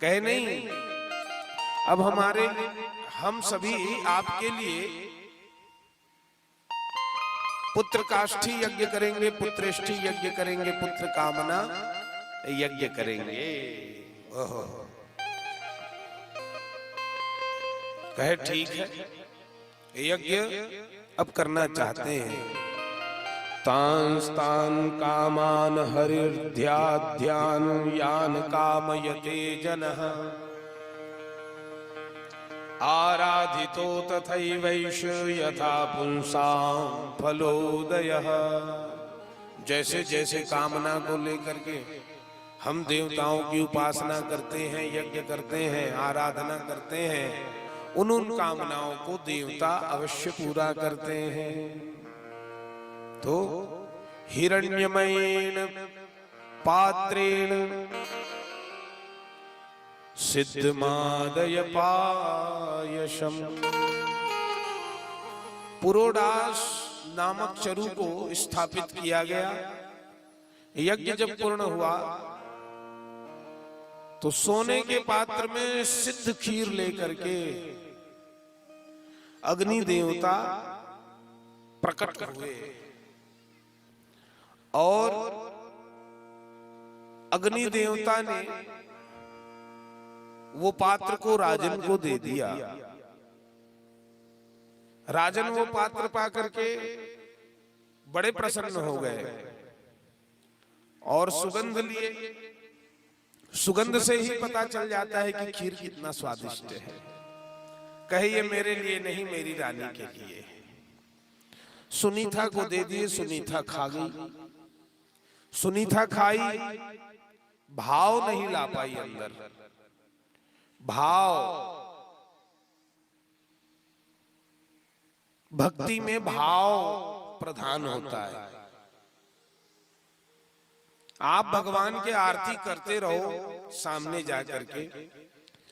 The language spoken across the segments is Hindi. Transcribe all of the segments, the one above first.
कहे नहीं, अब हम सभी आपके लिए पुत्र काष्ठी यज्ञ करेंगे, पुत्रेष्ठी यज्ञ करेंगे, पुत्र कामना यज्ञ करेंगे। ओहो, कहे ठीक है, यज्ञ अब करना चाहते हैं। तांस्तान कामान हरिर्ध्याध्यान यान कामयते जनः आराधितो तथैवैष यथा पुंसां फलोदयः। जैसे जैसे कामना को लेकर के हम देवताओं की उपासना करते हैं, यज्ञ करते हैं, आराधना करते हैं, उन कामनाओं को देवता अवश्य पूरा करते हैं। तो हिरण्यमयेन पात्रेण सिद्धमादय पायशम। पुरोडास नामक चरु को स्थापित किया गया। यज्ञ जब पूर्ण हुआ तो सोने के पात्र में सिद्ध खीर लेकर के अग्नि देवता प्रकट हुए और अग्नि देवता ने वो पात्र को राजन को दे दिया। राजन वो पात्र पा करके बड़े प्रसन्न हो गए और सुगंध लिए। सुगंध से ही पता चल जाता है कि खीर कितना स्वादिष्ट है। कहे ये मेरे लिए नहीं, मेरी रानी के लिए। सुनीता को दे दिए, सुनीता खा गई। सुनीता खाई, भाव नहीं ला पाई अंदर। भाव, भक्ति में भाव प्रधान होता है। आप भगवान के आरती करते रहो सामने जाकर के,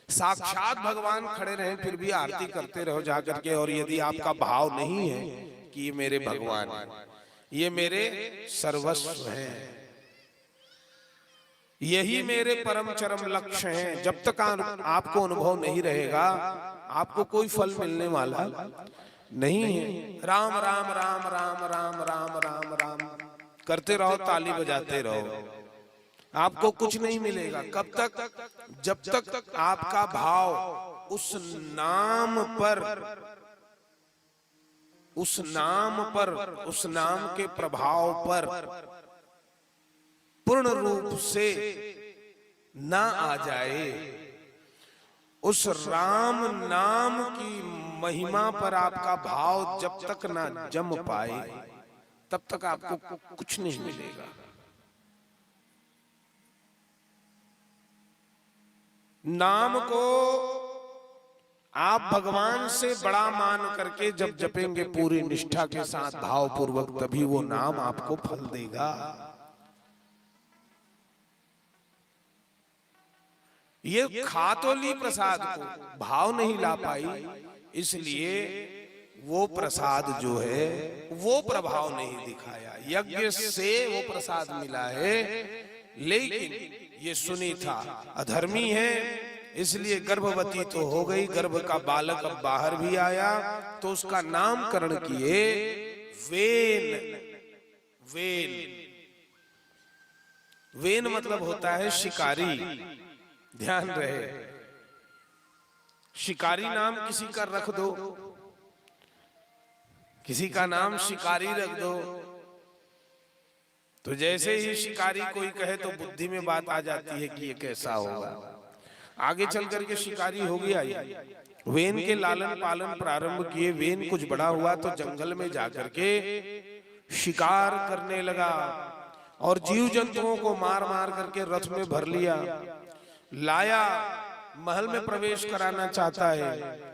साक्षात भगवान खड़े रहे फिर भी आरती करते रहो जाकर के, और यदि आपका भाव नहीं है कि ये मेरे भगवान हैं, ये मेरे सर्वस्व हैं, यही मेरे परम चरम लक्ष्य हैं, जब तक आपको अनुभव नहीं रहेगा आपको कोई फल मिलने वाला नहीं है। राम राम राम राम राम राम राम राम करते रहो, ताली बजाते रहो, आपको कुछ नहीं मिलेगा। कब तक? जब तक आपका भाव उस नाम पर, उस नाम के प्रभाव पर पूर्ण रूप से ना आ जाए, उस राम नाम की महिमा पर आपका भाव जब तक ना जम पाए तब तक आपको कुछ नहीं मिलेगा। नाम को आप भगवान से बड़ा मान करके जब जपेंगे पूरी निष्ठा के साथ, भाव पूर्वक, तभी वो नाम आपको फल देगा। ये खा तो ली प्रसाद को, भाव नहीं ला पाई, इसलिए वो प्रसाद जो है वो प्रभाव नहीं दिखाया। यज्ञ से वो प्रसाद मिला है, लेकिन ये सुनीता अधर्मी है, इसलिए गर्भवती तो हो गई, गर्भ का बालक अब बाहर भी आया, तो उसका नामकरण किए वेन। वेन, वेन मतलब होता है शिकारी। ध्यान रहे, शिकारी नाम किसी का रख दो, किसी का नाम शिकारी रख दो, तो जैसे ही शिकारी कोई कहे तो बुद्धि में बात आ जाती है कि ये कैसा होगा। आगे चल करके शिकारी हो गया। वेन के लालन पालन प्रारंभ किए। वेन कुछ बड़ा हुआ तो जंगल में जाकर के शिकार करने लगा और जीव जंतुओं को मार मार करके रथ में भर लिया, लाया, महल में प्रवेश कराना चाहता है।